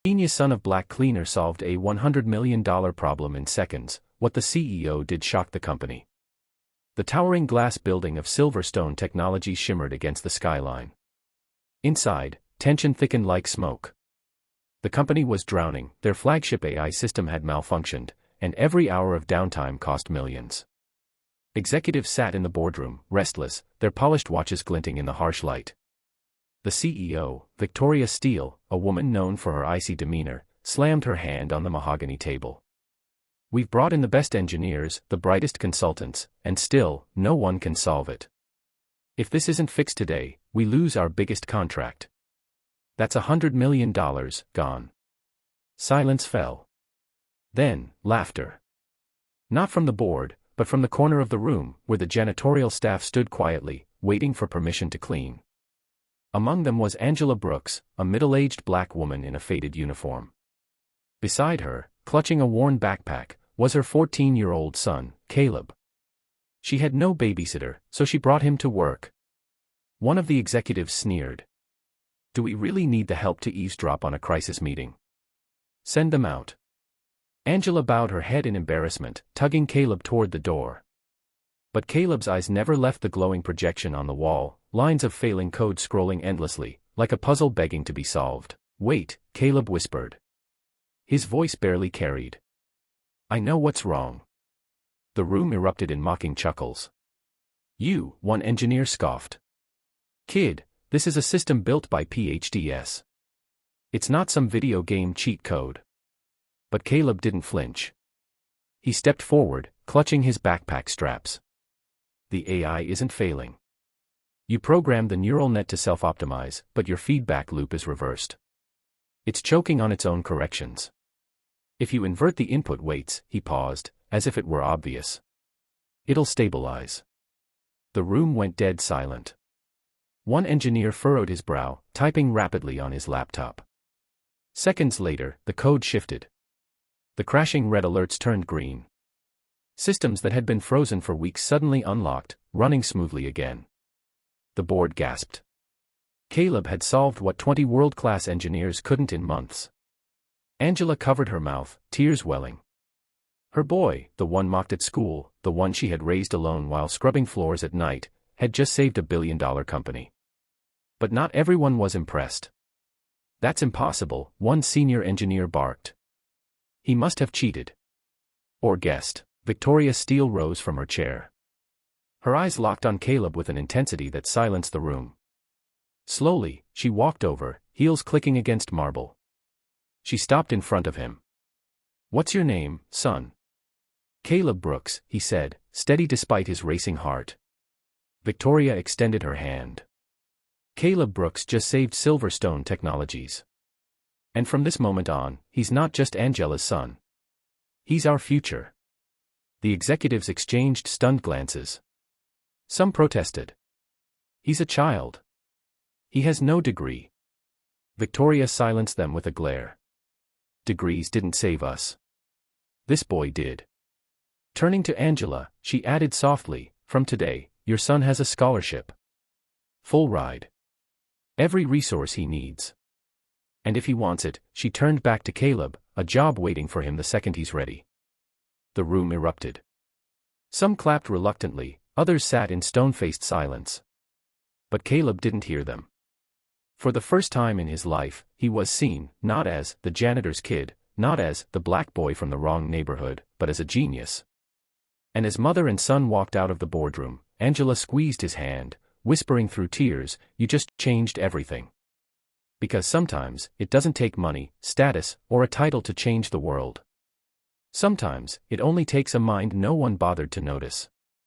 Genius son of black cleaner solved a $100 million problem in seconds. What the CEO did shocked the company. The towering glass building of Silverstone Technologies shimmered against the skyline. Inside, tension thickened like smoke. The company was drowning, their flagship AI system had malfunctioned, and every hour of downtime cost millions. Executives sat in the boardroom, restless, their polished watches glinting in the harsh light. The CEO, Victoria Steele, a woman known for her icy demeanor, slammed her hand on the mahogany table. We've brought in the best engineers, the brightest consultants, and still, no one can solve it. If this isn't fixed today, we lose our biggest contract. That's $100 million, gone. Silence fell. Then, laughter. Not from the board, but from the corner of the room, where the janitorial staff stood quietly, waiting for permission to clean. Among them was Angela Brooks, a middle-aged black woman in a faded uniform. Beside her, clutching a worn backpack, was her 14-year-old son, Caleb. She had no babysitter, so she brought him to work. One of the executives sneered. Do we really need the help to eavesdrop on a crisis meeting? Send them out. Angela bowed her head in embarrassment, tugging Caleb toward the door. But Caleb's eyes never left the glowing projection on the wall, lines of failing code scrolling endlessly, like a puzzle begging to be solved. Wait, Caleb whispered. His voice barely carried. I know what's wrong. The room erupted in mocking chuckles. You, one engineer scoffed. Kid, this is a system built by PhDs. It's not some video game cheat code. But Caleb didn't flinch. He stepped forward, clutching his backpack straps. The AI isn't failing. You programmed the neural net to self-optimize, but your feedback loop is reversed. It's choking on its own corrections. If you invert the input weights, he paused, as if it were obvious. It'll stabilize. The room went dead silent. One engineer furrowed his brow, typing rapidly on his laptop. Seconds later, the code shifted. The crashing red alerts turned green. Systems that had been frozen for weeks suddenly unlocked, running smoothly again. The board gasped. Caleb had solved what 20 world-class engineers couldn't in months. Angela covered her mouth, tears welling. Her boy, the one mocked at school, the one she had raised alone while scrubbing floors at night, had just saved $1 billion company. But not everyone was impressed. That's impossible, one senior engineer barked. He must have cheated. Or guessed. Victoria Steele rose from her chair. Her eyes locked on Caleb with an intensity that silenced the room. Slowly, she walked over, heels clicking against marble. She stopped in front of him. What's your name, son? Caleb Brooks, he said, steady despite his racing heart. Victoria extended her hand. Caleb Brooks just saved Silverstone Technologies. And from this moment on, he's not just Angela's son. He's our future. The executives exchanged stunned glances. Some protested. He's a child. He has no degree. Victoria silenced them with a glare. Degrees didn't save us. This boy did. Turning to Angela, she added softly, from today, your son has a scholarship. Full ride. Every resource he needs. And if he wants it, she turned back to Caleb, a job waiting for him the second he's ready. The room erupted. Some clapped reluctantly, others sat in stone-faced silence. But Caleb didn't hear them. For the first time in his life, he was seen, not as the janitor's kid, not as the black boy from the wrong neighborhood, but as a genius. And as mother and son walked out of the boardroom, Angela squeezed his hand, whispering through tears, you just changed everything. Because sometimes, it doesn't take money, status, or a title to change the world. Sometimes, it only takes a mind no one bothered to notice.